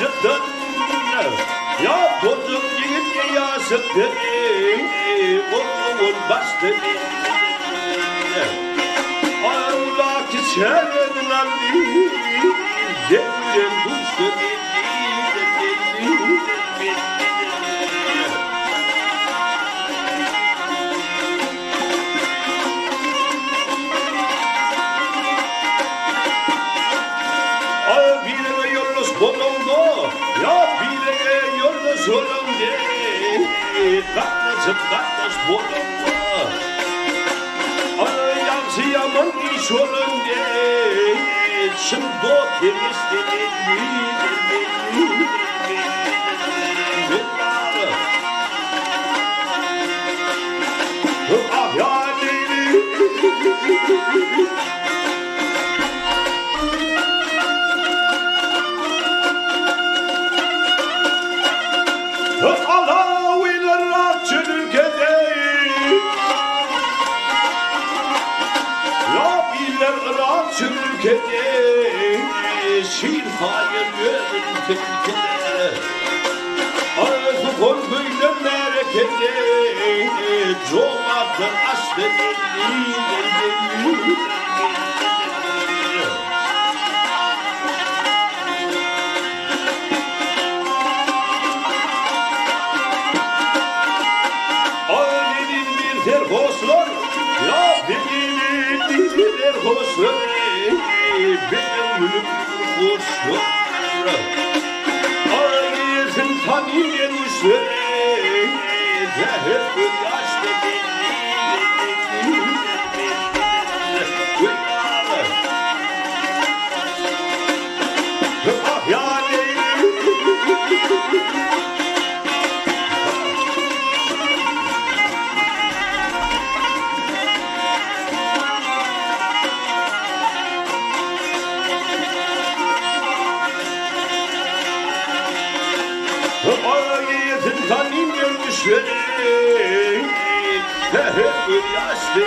yazıktın. Ya bozuk yiğit yazıktın. Oğlum bastı. Ağla ki senin aldı. Devren düştü. Bolongo, ya bile yolda solonge, katlas bolongo. Ayağımsı yaman ki solonge, şimdi temizledi. Ah ya Allah ilerler çürükede Ya ilerler çürükede Şiir hayır yöntekede Arzu korkuyla merekede Coğatın aslı Terhoslar, ya benim terhoslar, benim kuşlar. Arayızın tanıyan uçlar, hep yaşlı Ah ya Ağayetin tanim görmüşler Hep yaşlı